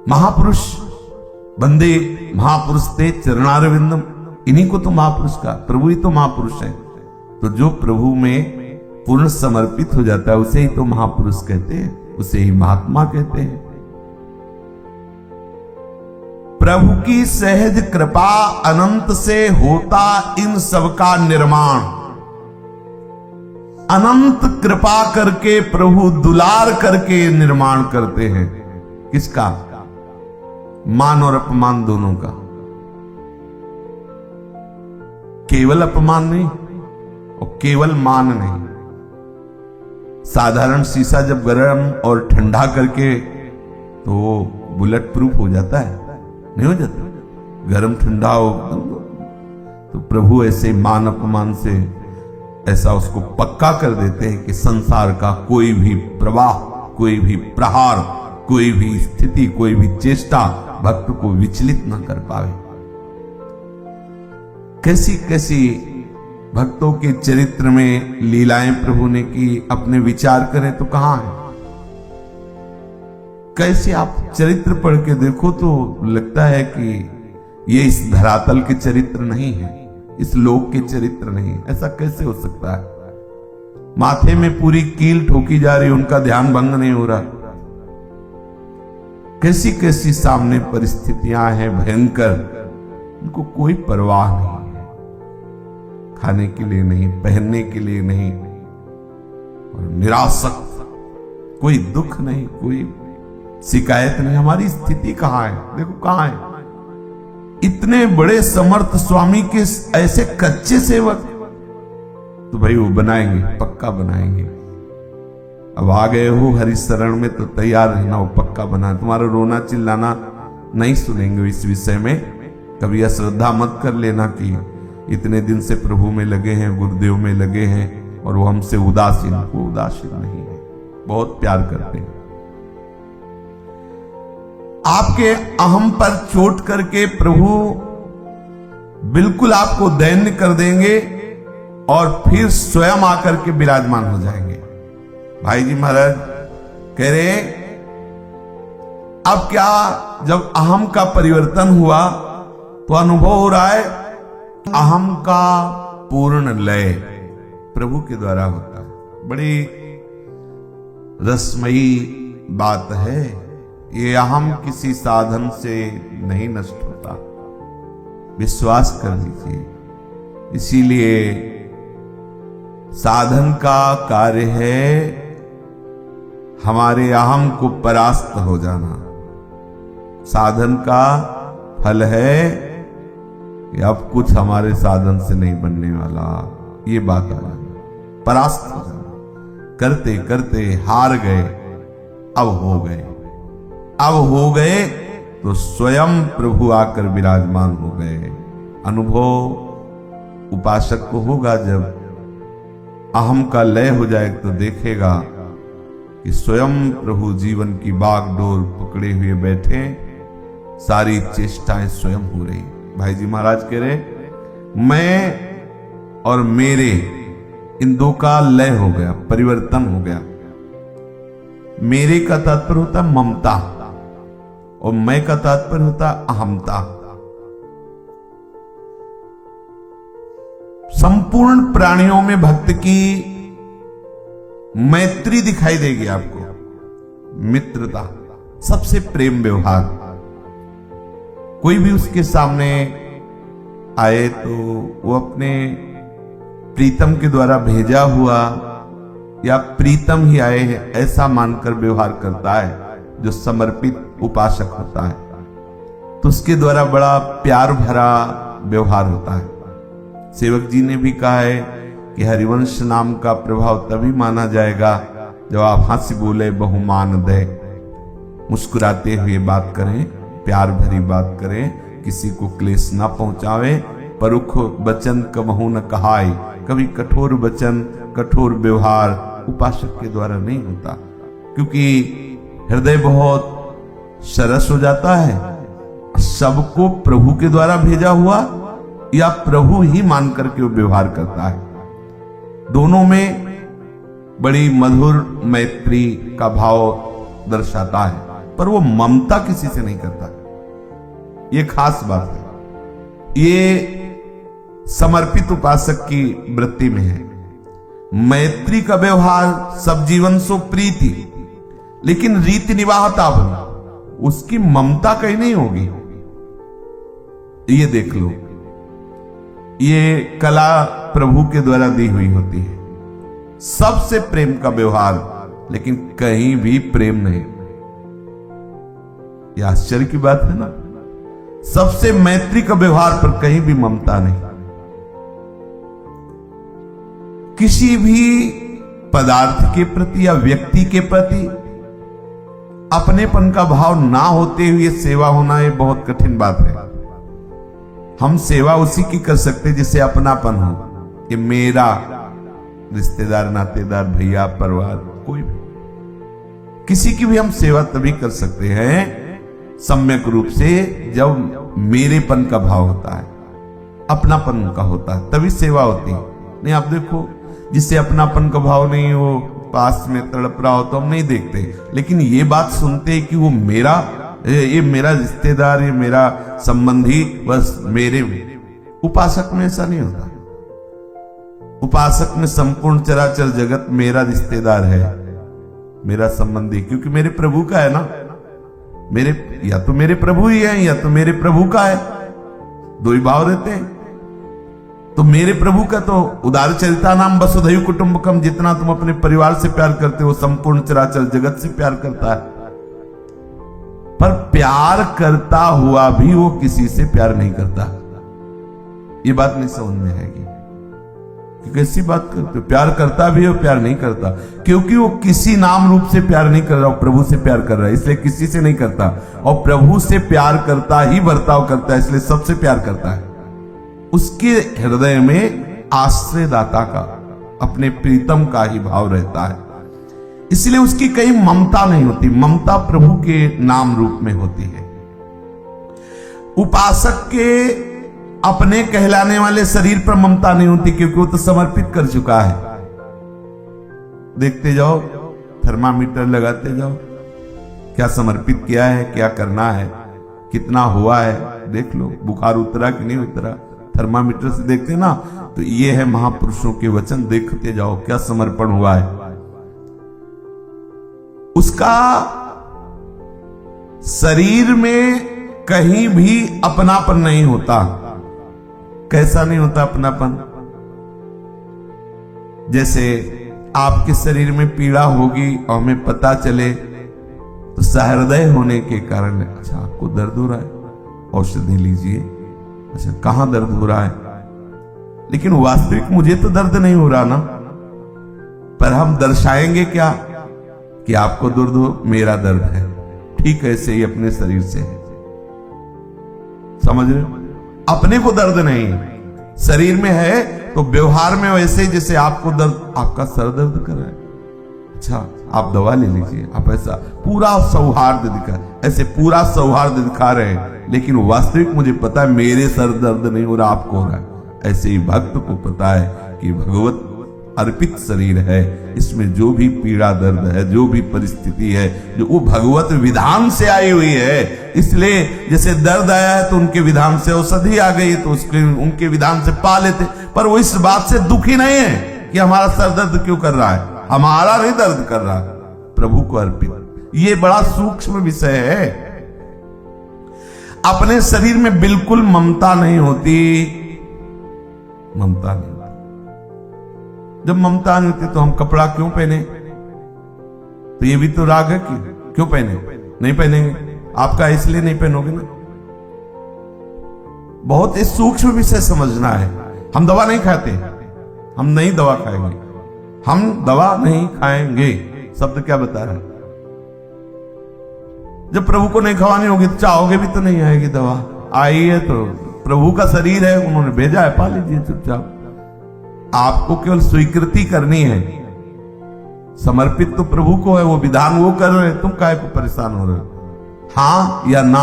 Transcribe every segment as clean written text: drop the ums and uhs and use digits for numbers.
महापुरुष बंदे महापुरुष थे चरणारविंदम, इन्हीं को तो महापुरुष का, प्रभु ही तो महापुरुष है। तो जो प्रभु में पूर्ण समर्पित हो जाता है उसे ही तो महापुरुष कहते हैं, उसे ही महात्मा कहते हैं। प्रभु की सहज कृपा अनंत से होता इन सबका निर्माण। अनंत कृपा करके प्रभु दुलार करके निर्माण करते हैं। किसका? मान और अपमान दोनों का। केवल अपमान नहीं और केवल मान नहीं। साधारण शीशा जब गर्म और ठंडा करके तो वो बुलेट प्रूफ हो जाता है, नहीं हो जाता? गर्म ठंडा हो तो प्रभु ऐसे मान अपमान से ऐसा उसको पक्का कर देते हैं कि संसार का कोई भी प्रवाह, कोई भी प्रहार, कोई भी स्थिति, कोई भी चेष्टा भक्त को विचलित न कर पावे। कैसी कैसी भक्तों के चरित्र में लीलाएं प्रभु ने की, अपने विचार करें तो कहां है? कैसे आप चरित्र पढ़ के देखो तो लगता है कि ये इस धरातल के चरित्र नहीं है, इस लोक के चरित्र नहीं है। ऐसा कैसे हो सकता है? माथे में पूरी कील ठोकी जा रही, उनका ध्यान भंग नहीं हो रहा। कैसी कैसी सामने परिस्थितियां हैं भयंकर, उनको कोई परवाह नहीं है। खाने के लिए नहीं, पहनने के लिए नहीं, और निरासक्त, कोई दुख नहीं, कोई शिकायत नहीं। हमारी स्थिति कहां है? देखो कहां है। इतने बड़े समर्थ स्वामी के ऐसे कच्चे सेवक, तो भाई वो बनाएंगे, पक्का बनाएंगे। अब आ गए हो हरि शरण में तो तैयार रहना, वो पक्का बना। तुम्हारा रोना चिल्लाना नहीं सुनेंगे इस विषय में। कभी अश्रद्धा मत कर लेना कि इतने दिन से प्रभु में लगे हैं, गुरुदेव में लगे हैं और वो हमसे उदासीन। वो उदासीन नहीं है, बहुत प्यार करते हैं। आपके अहम पर चोट करके प्रभु बिल्कुल आपको दैन्य कर देंगे और फिर स्वयं आकर के विराजमान हो जाएंगे। भाई जी महाराज कह रहे अब क्या, जब अहम का परिवर्तन हुआ तो अनुभव हो रहा है अहम का पूर्ण लय प्रभु के द्वारा होता है। बड़ी रसमयी बात है ये। अहम किसी साधन से नहीं नष्ट होता, विश्वास कर लीजिए। इसीलिए साधन का कार्य है हमारे अहम को परास्त हो जाना। साधन का फल है कि अब कुछ हमारे साधन से नहीं बनने वाला, ये बात है। परास्त हो जाना, करते करते हार गए, अब हो गए। अब हो गए तो स्वयं प्रभु आकर विराजमान हो गए। अनुभव उपासक को होगा जब अहम का लय हो जाए तो देखेगा कि स्वयं प्रभु जीवन की बागडोर पकड़े हुए बैठे, सारी चेष्टाएं स्वयं हो रही। भाई जी महाराज कह रहे मैं और मेरे, इन दो का लय हो गया, परिवर्तन हो गया। मेरे का तात्पर्य होता ममता और मैं का तात्पर्य होता अहमता। संपूर्ण प्राणियों में भक्त की मैत्री दिखाई देगी आपको, मित्रता, सबसे प्रेम व्यवहार। कोई भी उसके सामने आए तो वो अपने प्रीतम के द्वारा भेजा हुआ या प्रीतम ही आए हैं ऐसा मानकर व्यवहार करता है। जो समर्पित उपासक होता है तो उसके द्वारा बड़ा प्यार भरा व्यवहार होता है। सेवक जी ने भी कहा है कि हरिवंश नाम का प्रभाव तभी माना जाएगा जब आप हंस बोले बहुमान दे, मुस्कुराते हुए बात करें, प्यार भरी बात करें, किसी को क्लेश ना पहुंचावे। परुख वचन कबहू न कहाय, कभी कठोर वचन कठोर व्यवहार उपासक के द्वारा नहीं होता, क्योंकि हृदय बहुत सरस हो जाता है। सबको प्रभु के द्वारा भेजा हुआ या प्रभु ही मान करके वो व्यवहार करता है। दोनों में बड़ी मधुर मैत्री का भाव दर्शाता है। पर वो ममता किसी से नहीं करता। ये खास बात है, ये समर्पित उपासक की वृत्ति में है। मैत्री का व्यवहार सब जीवन सो प्रीति, लेकिन रीति निवाहता बना, उसकी ममता कहीं नहीं होगी। ये देख लो, ये कला प्रभु के द्वारा दी हुई होती है। सबसे प्रेम का व्यवहार, लेकिन कहीं भी प्रेम नहीं। यह आश्चर्य की बात है ना। सबसे मैत्री का व्यवहार पर कहीं भी ममता नहीं। किसी भी पदार्थ के प्रति या व्यक्ति के प्रति अपनेपन का भाव ना होते हुए सेवा होना, ये बहुत कठिन बात है। हम सेवा उसी की कर सकते जिसे अपनापन हो, कि मेरा रिश्तेदार, नातेदार, भैया, परिवार, कोई भी, किसी की भी हम सेवा तभी कर सकते हैं सम्यक रूप से जब मेरेपन का भाव होता है, अपनापन का होता है, तभी सेवा होती है। नहीं, आप देखो, जिससे अपनापन का भाव नहीं हो, पास में तड़प रहा हो, तो हम नहीं देखते। लेकिन ये बात सुनते हैं कि वो मेरा, ये मेरा रिश्तेदार, ये मेरा संबंधी, बस मेरे। उपासक में ऐसा नहीं होता। उपासक में संपूर्ण चराचर जगत मेरा रिश्तेदार है, मेरा संबंधी, क्योंकि मेरे प्रभु का है ना। मेरे, या तो मेरे प्रभु ही है या तो मेरे प्रभु का है, दो ही भाव रहते हैं। तो मेरे प्रभु का तो उदार चरिता नाम वसुधैव कुटुंबकम, जितना तुम अपने परिवार से प्यार करते हो संपूर्ण चराचर जगत से प्यार करता है। पर प्यार करता हुआ भी वो किसी से प्यार नहीं करता। ये बात नहीं समझ में आएगी कि कैसी बात करते हो। प्यार करता भी है, प्यार नहीं करता, क्योंकि वो किसी नाम रूप से प्यार नहीं कर रहा, प्रभु से प्यार कर रहा है, इसलिए किसी से नहीं करता। और प्रभु से प्यार करता ही बर्ताव करता है, इसलिए सबसे प्यार करता है। उसके हृदय में आश्रयदाता का, अपने प्रीतम का ही भाव रहता है, इसलिए उसकी कहीं ममता नहीं होती। ममता प्रभु के नाम रूप में होती है। उपासक के अपने कहलाने वाले शरीर पर ममता नहीं होती, क्योंकि वो तो समर्पित कर चुका है। देखते जाओ, थर्मामीटर लगाते जाओ, क्या समर्पित किया है, क्या करना है, कितना हुआ है, देख लो। बुखार उतरा कि नहीं उतरा, थर्मामीटर से देखते ना। तो ये है महापुरुषों के वचन, देखते जाओ क्या समर्पण हुआ है। उसका शरीर में कहीं भी अपनापन नहीं होता। कैसा नहीं होता अपनापन? जैसे आपके शरीर में पीड़ा होगी और हमें पता चले, तो सहृदय होने के कारण, अच्छा आपको दर्द हो रहा है, औषधि लीजिए। अच्छा कहां दर्द हो रहा है? लेकिन वास्तविक मुझे तो दर्द नहीं हो रहा ना, पर हम दर्शाएंगे क्या कि आपको दर्द हो, मेरा दर्द है। ठीक ऐसे ही अपने शरीर से है, समझ रहे हो? अपने को दर्द नहीं, शरीर में है तो व्यवहार में वैसे जैसे आपको दर्द, आपका सर दर्द कर रहा है, अच्छा आप दवा ले लीजिए। आप ऐसा पूरा सौहार्द दिखा, ऐसे पूरा सौहार्द दिखा रहे हैं, लेकिन वास्तविक मुझे पता है मेरे सर दर्द नहीं हो रहा, आपको हो रहा है। ऐसे ही भक्त को पता है कि भगवत अर्पित शरीर है, इसमें जो भी पीड़ा दर्द है, जो भी परिस्थिति है, जो वो भगवत विधान से आई हुई है। इसलिए जैसे दर्द आया है तो उनके विधान से औषधि आ गई, तो उसके उनके विधान से पा लेते। पर वो इस बात से दुखी नहीं है कि हमारा सर दर्द क्यों कर रहा है, हमारा नहीं दर्द कर रहा, प्रभु को अर्पित। ये बड़ा सूक्ष्म विषय है। अपने शरीर में बिल्कुल ममता नहीं होती, ममता नहीं। जब ममता नहीं होती तो हम कपड़ा क्यों पहने? तो ये भी तो राग है कि क्यों पहने, नहीं पहनेंगे। आपका इसलिए नहीं पहनोगे ना। बहुत ही सूक्ष्म विषय समझना है। हम दवा नहीं खाते, हम नहीं दवा खाएंगे, हम दवा नहीं खाएंगे। शब्द क्या बता रहा है? जब प्रभु को नहीं खवानी होगी तो चाहोगे भी तो नहीं आएगी दवा। आई है तो प्रभु का शरीर है, उन्होंने भेजा है, पा लीजिए चुपचाप। आपको केवल स्वीकृति करनी है। समर्पित तो प्रभु को है, वो विधान वो कर रहे हैं, तुम काहे को परेशान हो रहे हो? हाँ या ना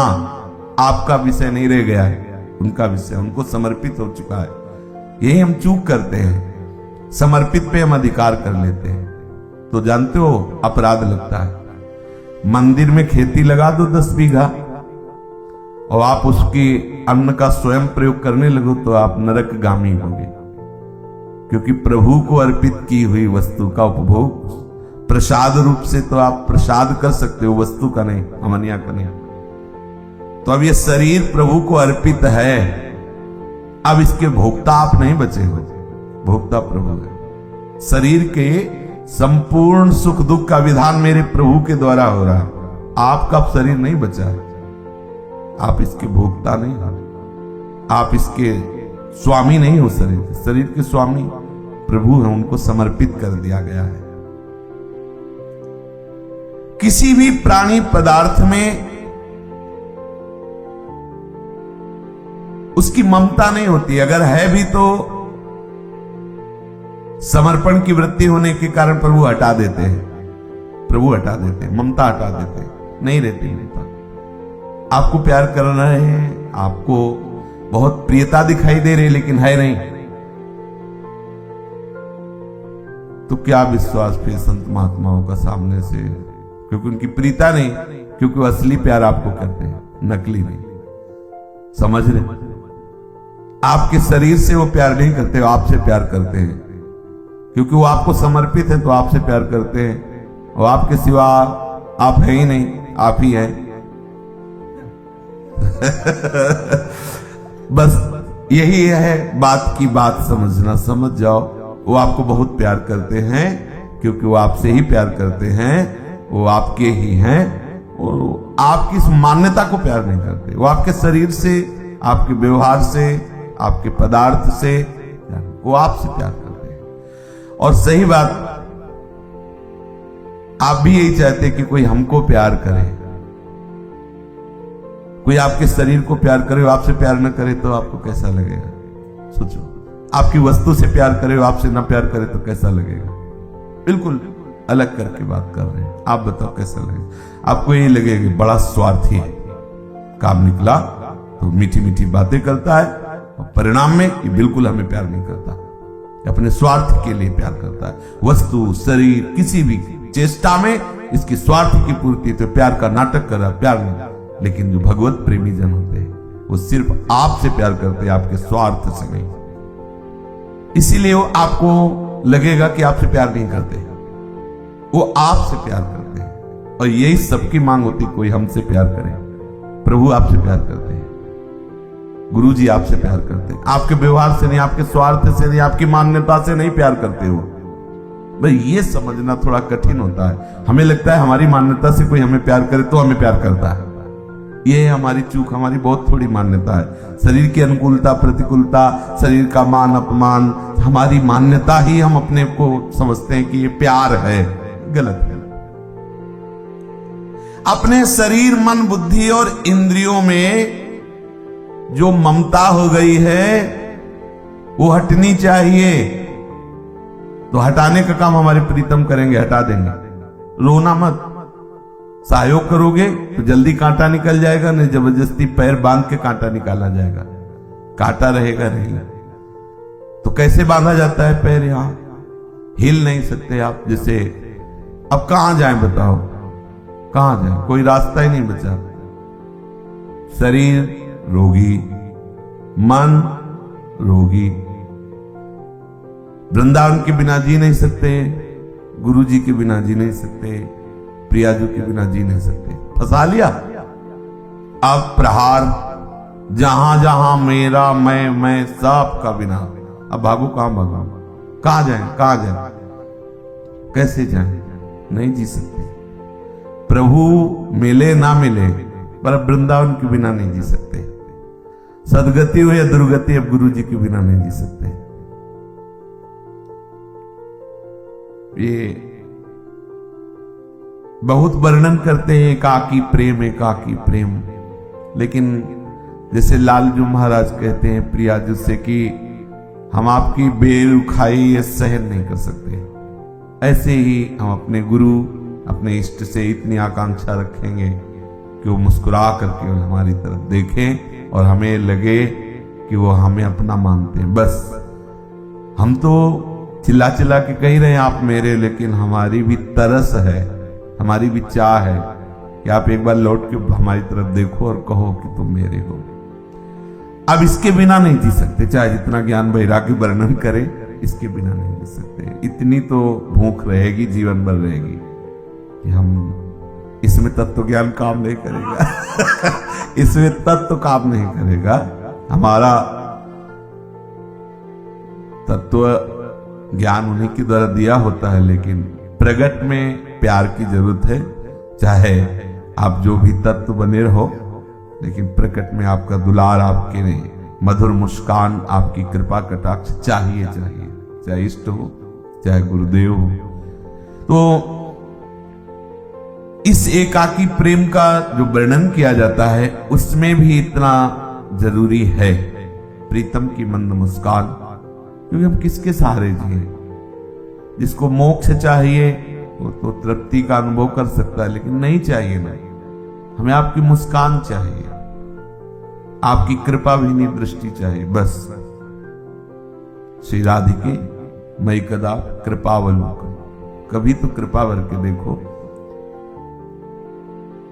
आपका विषय नहीं रह गया है, उनका विषय, उनको समर्पित हो चुका है। यही हम चूक करते हैं, समर्पित पे हम अधिकार कर लेते हैं, तो जानते हो अपराध लगता है। मंदिर में खेती लगा दो 10 बीघा और आप उसके अन्न का स्वयं प्रयोग करने लगो तो आप नरकगामी होगे, क्योंकि प्रभु को अर्पित की हुई वस्तु का उपभोग प्रसाद रूप से तो आप प्रसाद कर सकते हो, वस्तु का नहीं, अमनिया का नहीं। तो अब ये शरीर प्रभु को अर्पित है, अब इसके भोक्ता आप नहीं बचे हो, भोक्ता प्रभु है। शरीर के संपूर्ण सुख दुख का विधान मेरे प्रभु के द्वारा हो रहा है, आपका शरीर नहीं बचा है, आप इसके भोक्ता नहीं हो, आप इसके स्वामी नहीं हो। शरीर के स्वामी प्रभु है, उनको समर्पित कर दिया गया है। किसी भी प्राणी पदार्थ में उसकी ममता नहीं होती, अगर है भी तो समर्पण की वृत्ति होने के कारण प्रभु हटा देते हैं, प्रभु हटा देते हैं, ममता हटा देते हैं, नहीं रहती ममता। आपको प्यार कर रहे हैं, आपको बहुत प्रियता दिखाई दे रही, लेकिन है नहीं, तो क्या विश्वास फिर संत महात्माओं का सामने से, क्योंकि उनकी प्रीता नहीं, क्योंकि वो असली प्यार आपको करते हैं, नकली नहीं। समझ रहे? आपके शरीर से वो प्यार नहीं करते, वो आपसे प्यार करते हैं, क्योंकि वो आपको समर्पित है तो आपसे प्यार करते हैं, और आपके सिवा आप है ही नहीं, आप ही हैं। बस यही है बात की बात समझना, समझ जाओ। वो आपको बहुत प्यार करते हैं, क्योंकि वो आपसे ही प्यार करते हैं, वो आपके ही हैं, और आपकी इस मान्यता को प्यार नहीं करते। वो आपके शरीर से, आपके व्यवहार से, आपके पदार्थ से, वो आपसे प्यार करते हैं। और सही बात, आप भी यही चाहते कि कोई हमको प्यार करे, कोई आपके शरीर को प्यार करे, वो आपसे प्यार न करे तो आपको कैसा लगेगा? सोचो, आपकी वस्तु से प्यार करे, वो आपसे ना प्यार करे तो कैसा लगेगा? बिल्कुल अलग करके बात कर रहे हैं, आप बताओ कैसा लगेगा? आपको यही लगेगा बड़ा स्वार्थी है, काम निकला तो मीठी मीठी बातें करता है, और परिणाम में ये बिल्कुल हमें प्यार नहीं करता, अपने स्वार्थ के लिए प्यार करता है। वस्तु, शरीर, किसी भी चेष्टा में इसकी स्वार्थ की पूर्ति, तो प्यार का नाटक कर रहा, प्यार नहीं। लेकिन जो भगवत प्रेमी जन होते हैं वो सिर्फ आपसे प्यार करते हैं, आपके स्वार्थ से नहीं। इसीलिए वो आपको लगेगा कि आपसे प्यार नहीं करते, वो आपसे प्यार करते हैं। और यही सबकी मांग होती, कोई हमसे प्यार करे। प्रभु आपसे प्यार करते हैं, गुरु जी आपसे प्यार करते हैं, आपके व्यवहार से नहीं, आपके स्वार्थ से नहीं, आपकी मान्यता से नहीं प्यार करते हो। भाई ये समझना थोड़ा कठिन होता है। हमें लगता है हमारी मान्यता से कोई हमें प्यार करे तो हमें प्यार करता है। ये हमारी चूक, हमारी बहुत थोड़ी मान्यता है। शरीर की अनुकूलता प्रतिकूलता, शरीर का मान अपमान, हमारी मान्यता ही हम अपने को समझते हैं कि ये प्यार है। गलत है। अपने शरीर, मन, बुद्धि और इंद्रियों में जो ममता हो गई है वो हटनी चाहिए। तो हटाने का काम हमारे प्रीतम करेंगे, हटा देंगे। रोना मत, सहयोग करोगे तो जल्दी कांटा निकल जाएगा, नहीं जबरदस्ती पैर बांध के कांटा निकाला जाएगा, कांटा रहेगा नहीं। तो कैसे बांधा जाता है पैर? यहां हिल नहीं सकते आप। जैसे अब कहां जाएं बताओ, कहां जाएं? कोई रास्ता ही नहीं बचा। शरीर रोगी, मन रोगी, वृंदावन के बिना जी नहीं सकते, गुरु जी के बिना जी नहीं सकते, प्रियाजू के बिना जी नहीं सकते। फंसा लिया। अब प्रहार, जहां जहां मेरा मैं सब का बिना। अब भागो, कहां भागो? कहां जाएं? कहां जाएं? कैसे जाएं? नहीं जी सकते। प्रभु मिले ना मिले, पर वृंदावन के बिना नहीं जी सकते। सदगति हो या दुर्गति, अब गुरु जी के बिना नहीं जी सकते। ये बहुत वर्णन करते हैं एकाकी प्रेम, एकाकी प्रेम, लेकिन जैसे लालजू महाराज कहते हैं प्रियाजू से कि हम आपकी बेरुखाई ये सहन नहीं कर सकते, ऐसे ही हम अपने गुरु, अपने इष्ट से इतनी आकांक्षा रखेंगे कि वो मुस्कुरा करके हमारी तरफ देखें और हमें लगे कि वो हमें अपना मानते हैं। बस हम तो चिल्ला चिल्ला के कह रहे हैं आप मेरे, लेकिन हमारी भी तरस है, हमारी भी चाह है कि आप एक बार लौट के हमारी तरफ देखो और कहो कि तुम मेरे हो। अब इसके बिना नहीं जी सकते, चाहे जितना ज्ञान वैराग्य वर्णन करे, इसके बिना नहीं जी सकते। इतनी तो भूख रहेगी, जीवन भर रहेगी कि हम इसमें तत्व ज्ञान काम नहीं करेगा इसमें तत्व काम नहीं करेगा। हमारा तत्व ज्ञान उन्हीं के द्वारा दिया होता है, लेकिन प्रगट में प्यार की जरूरत है। चाहे आप जो भी तत्व बने रहो, लेकिन प्रकट में आपका दुलार, आपके मधुर मुस्कान, आपकी कृपा कटाक्ष चाहिए, चाहे इष्ट हो, चाहे गुरुदेव हो। तो इस एकाकी प्रेम का जो वर्णन किया जाता है, उसमें भी इतना जरूरी है प्रीतम की मंद मुस्कान। क्योंकि हम किसके सहारे जिए? जिसको मोक्ष चाहिए वो तो तृप्ति का अनुभव कर सकता है, लेकिन नहीं चाहिए ना, हमें आपकी मुस्कान चाहिए, आपकी कृपा भी नहीं, दृष्टि चाहिए बस। श्री राधिके मई कदा कृपावलोकन, कभी तो कृपा भर के देखो।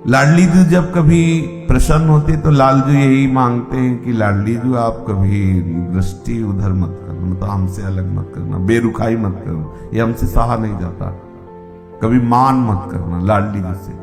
लाडली जी जब कभी प्रसन्न होते तो लालजू यही मांगते हैं कि लाडली जी आप कभी दृष्टि उधर मत करना, मतलब हमसे अलग मत करना, बेरुखाई मत करना, ये हमसे सहा नहीं जाता, कभी मान मत करना लाडली जी से।